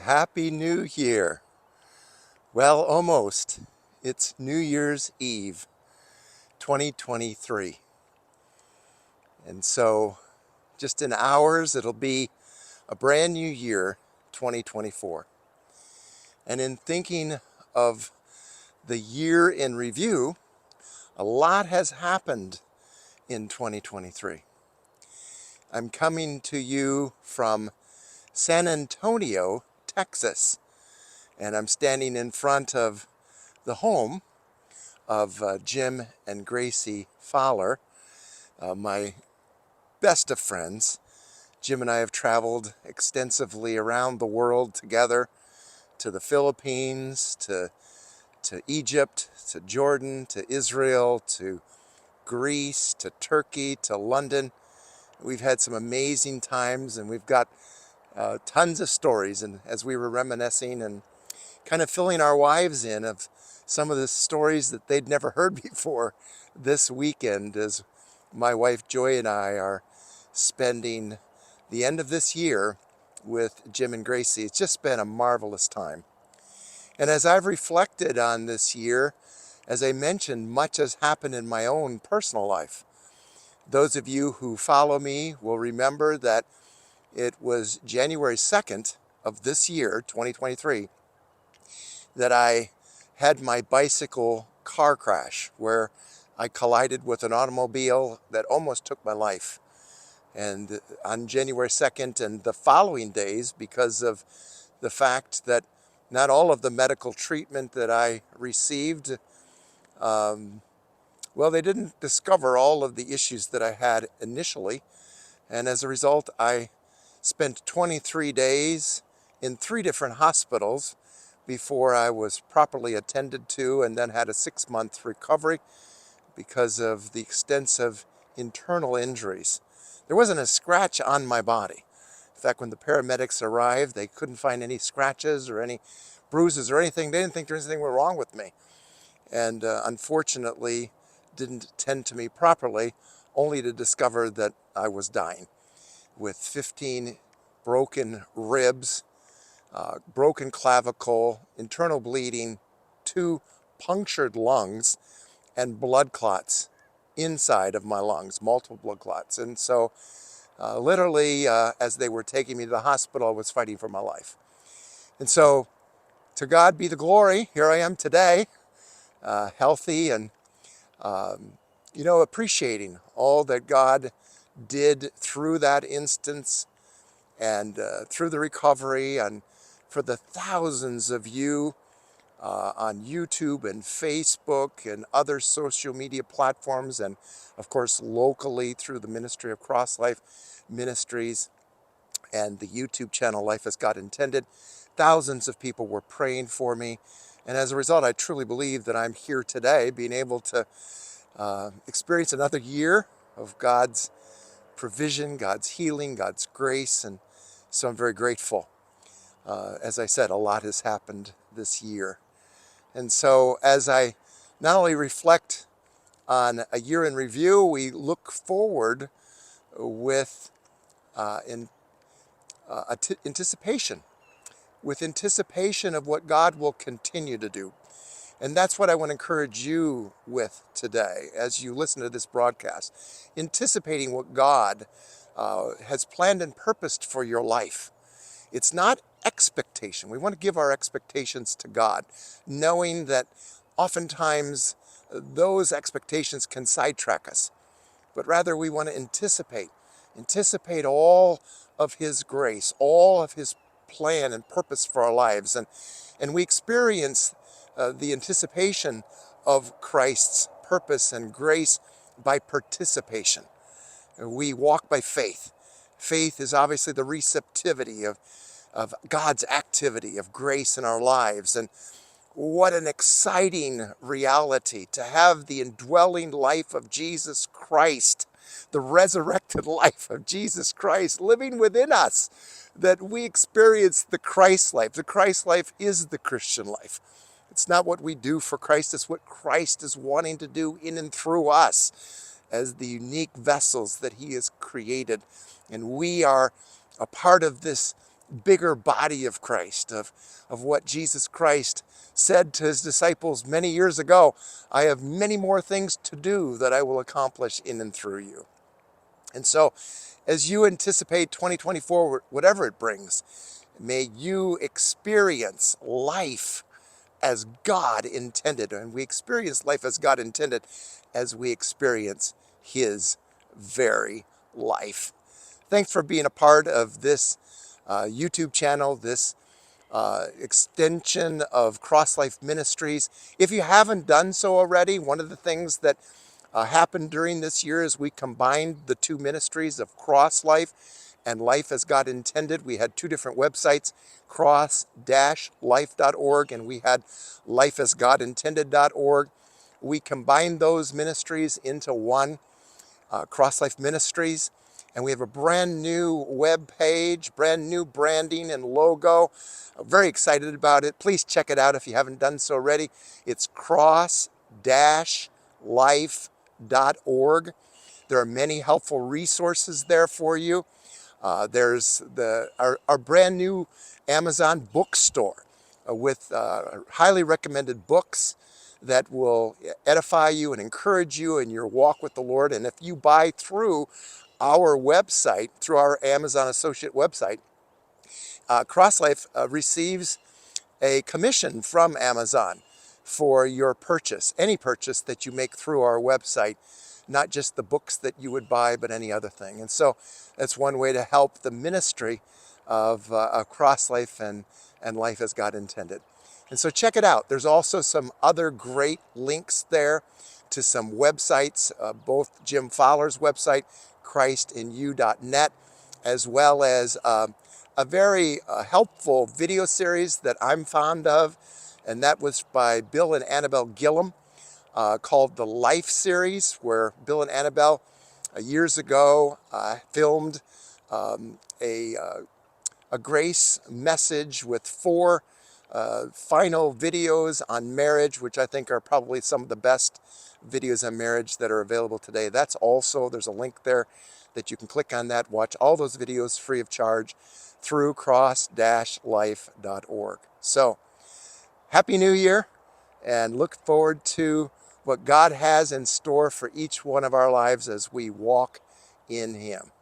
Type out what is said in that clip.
Happy New Year. Well, almost. It's New Year's Eve, 2023. And so, just in hours, it'll be a brand new year, 2024. And in thinking of the year in review, a lot has happened in 2023. I'm coming to you from San Antonio, Texas, and I'm standing in front of the home of Jim and Gracie Fowler, my best of friends. Jim and I have traveled extensively around the world together, to the Philippines, to Egypt, to Jordan, to Israel, to Greece, to Turkey, to London. We've had some amazing times, and we've got tons of stories. And as we were reminiscing and kind of filling our wives in of some of the stories that they'd never heard before this weekend, as my wife Joy and I are spending the end of this year with Jim and Gracie. It's just been a marvelous time. And as I've reflected on this year, as I mentioned, much has happened in my own personal life. Those of you who follow me will remember that it was January 2nd of this year, 2023, that I had my bicycle car crash where I collided with an automobile that almost took my life. And on January 2nd and the following days, because of the fact that not all of the medical treatment that I received, they didn't discover all of the issues that I had initially. And as a result, I spent 23 days in 3 different hospitals before I was properly attended to, and then had a 6-month recovery because of the extensive internal injuries. There wasn't a scratch on my body. In fact, when the paramedics arrived, they couldn't find any scratches or any bruises or anything. They didn't think there was anything wrong with me. And unfortunately, didn't tend to me properly, only to discover that I was dying with 15 broken ribs, broken clavicle, internal bleeding, 2 punctured lungs, and blood clots inside of my lungs, multiple blood clots. And so literally, as they were taking me to the hospital, I was fighting for my life. And so to God be the glory. Here I am today, healthy and, appreciating all that God did through that instance and through the recovery, and for the thousands of you on YouTube and Facebook and other social media platforms, and of course locally through the ministry of Cross Life Ministries and the YouTube channel Life as God Intended. Thousands of people were praying for me, and as a result, I truly believe that I'm here today being able to experience another year of God's provision, God's healing, God's grace, and so I'm very grateful. As I said, a lot has happened this year. And so as I not only reflect on a year in review, we look forward with anticipation of what God will continue to do. And that's what I want to encourage you with today as you listen to this broadcast, anticipating what God has planned and purposed for your life. It's not expectation. We want to give our expectations to God, knowing that oftentimes those expectations can sidetrack us. But rather we want to anticipate all of His grace, all of His plan and purpose for our lives. And we experience the anticipation of Christ's purpose and grace by participation. We walk by faith. Faith is obviously the receptivity of God's activity, of grace in our lives. And what an exciting reality to have the indwelling life of Jesus Christ, the resurrected life of Jesus Christ living within us, that we experience the Christ life. The Christ life is the Christian life. It's not what we do for Christ, it's what Christ is wanting to do in and through us as the unique vessels that He has created. And we are a part of this bigger body of Christ, of what Jesus Christ said to his disciples many years ago. I have many more things to do that I will accomplish in and through you. And so as you anticipate 2024, whatever it brings, may you experience life as God intended. And we experience life as God intended as we experience his very life. Thanks for being a part of this YouTube channel, this extension of Cross Life Ministries. If you haven't done so already, one of the things that happened during this year is we combined the two ministries of Cross Life and Life as God Intended. We had two different websites, cross-life.org, and we had lifeasgodintended.org. We combined those ministries into one, Cross Life Ministries, and we have a brand new web page, brand new branding and logo. I'm very excited about it. Please check it out if you haven't done so already. It's cross-life.org. There are many helpful resources there for you. There's our brand new Amazon bookstore with highly recommended books that will edify you and encourage you in your walk with the Lord. And if you buy through our website, through our Amazon associate website, CrossLife receives a commission from Amazon for your purchase, any purchase that you make through our website, not just the books that you would buy, but any other thing. And so that's one way to help the ministry of Cross Life and Life as God Intended. And so check it out. There's also some other great links there to some websites, both Jim Fowler's website, christinyou.net, as well as a very helpful video series that I'm fond of, and that was by Bill and Annabelle Gillum, called the Life Series, where Bill and Annabelle years ago filmed a grace message with 4 final videos on marriage, which I think are probably some of the best videos on marriage that are available today. That's also, there's a link there that you can click on that, watch all those videos free of charge through cross-life.org. So, Happy New Year, and look forward to what God has in store for each one of our lives as we walk in Him.